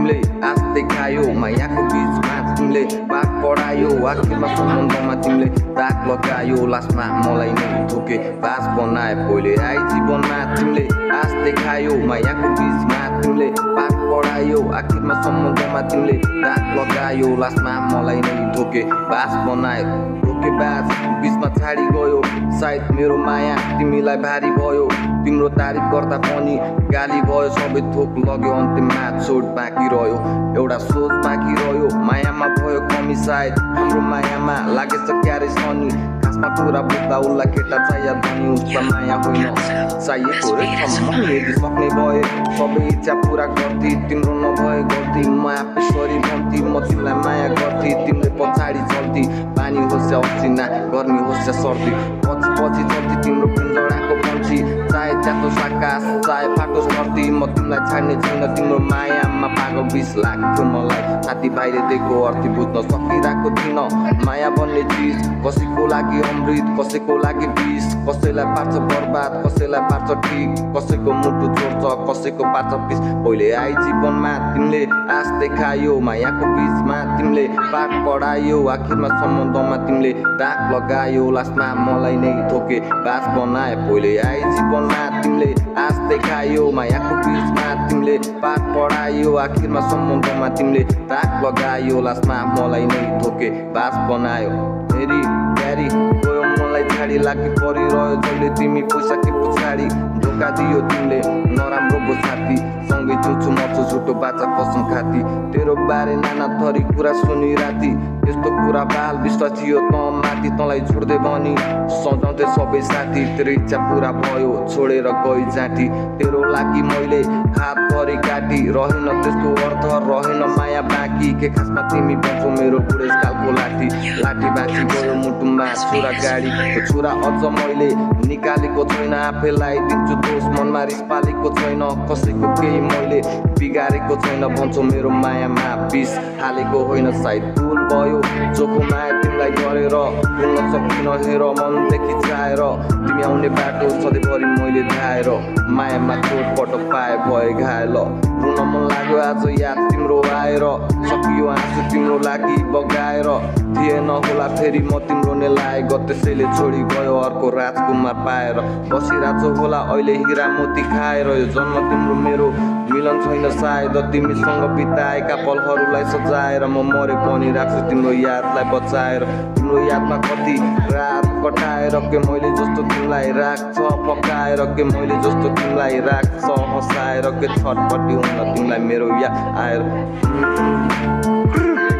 तिमीले आश देखायो मायाको बीचमा तिमीले बात पढायो आखिरमा सम्बन्धमा तिमीले दाग लगायो लास्टमा मलाई नै धोके बास बनाए पहिले आइ जीवनमा तिमीले आश देखायो मायाको बीचमा तिमीले बात पढायो आखिरमा सम्बन्धमा तिमीले दाग लगायो लास्टमा मलाई नै धोके बास बनाए धोकेबाज बीचमा छाडी गयो सायद मेरो माया तिमीलाई भारी भयो तिम्रो तारिफ गर्दा पनि गाली भयो सबै थोक लग्यो अन्तिममा छोड बाँकी रह्यो एउटा सोच बाँकी रह्यो मायामा भयो कमी सायद हाम्रो मायामा लागेछ क्यारे सनी खासमा कुरा बुझ्दा उसलाई केटा चाहियो धनी उसलाई माया होइन चाहिएको रहेछ यदि सक्ने भए सबै इच्छा पुरा गर्थी तिम्रो नभए गर्थी म आफै भन्थी म तिमीलाई माया गर्थी तिमीले पछाडि चल्थी पानी होस् या असिना गर्मी होस् या सर्दी पछि पछि चल्थी तिम्रो पिन्जडाको पन्छी चाहे च्यातो साकास चाहे फाटोस् धरती म तिमीलाई छाड्ने छैन तिम्रो मायामा पागल विष लाग्थ्यो मलाई साथीभाइले दिएको अर्थी बुझ्न सकिरहेको थिइन माया भन्ने चिज कसैको लागि अमृत कसैको लागि विष कसैलाई पार्छ बर्बाद कसैलाई पार्छ ठिक कसैको मुटु चोर्छ कसैको पार्छ पिस पहिले आइ जीवनमा तिमीले आश देखायो मायाको बीचमा तिमीले पाठ पढायो आखिरमा सम्बन्धमा तिमीले दाग लगायो लास्टमा मलाई नै धोके बास बनाए पहिले आइ जीवनमा तिमीले आश देखायो मायाको बीचमा तिमीले पाठ पढायो आखिरमा सम्बन्धमा तिमीले दाग लगायो लास्टमा मलाई नै धोके बास बनायो फेरि प्यारी गयो मलाई छाडी लागि परिरह्यो जहिले तिमी पैसाकै पछाडि धोका दियो तिमीले नराम्रो पो साथी सँगै चुछु मछु झुटो बाचा कसम खाती तेरो बारे नाना थरी कुरा सुनि राति यस्तो कुरा बाल विश्वास थियो त माथि तँलाई छोड्दै भनी सजाउँदै सबै साथी तेरो इच्छा पुरा भयो छोडेर गई जाटी तेरो लागि मैले हात भरि काटी रहेन त्यसको अर्थ रहेन माया बाँकी के खासमा तिमी बन्छौ मेरो बुढेसकालको लाठी लाठी बाँची गयो मुटुमा छुरा गाडी छुरा अझ मैले निकालेको छैन आफैलाई दिन्छु दोष मनमा रिस पालेको छैन कसैको केही मैले बिगारेको छैन भन्छौ मेरो मायामा विष हालेको होइन सायद भुल भयो चोखो माया तिमीलाई गरेर भुल्न सकिन हेर मनदेखि चाहेर तिमी आउने बाटो सधैँभरि मैले धाएर मायामा चोटपट पाए भए घायल रुन मन लाग्यो आज याद तिम्रो आएर सकियो आँसु तिम्रो लागि बगाएर थिएन होला फेरि म तिम्रो नै लागेको त्यसैले छोडी गयो अर्को राजकुमार पाएर बसिरहेको होला अहिले हिरा मोती खाएर यो जन्म तिम्रो मेरो मिलन छैन सायद तिमीसँग बिताएका पलहरूलाई सजाएर म मरे पनि राख्छु तिम्रो यादलाई बचाएर तिम्रो यादमा कति रात कटाएर के मैले जस्तो तिमीलाई राख्छ पकाएर के मैले जस्तो तिमीलाई राख्छ हँसाएर के छटपट्टि हुन तिमीलाई मेरो याद आएर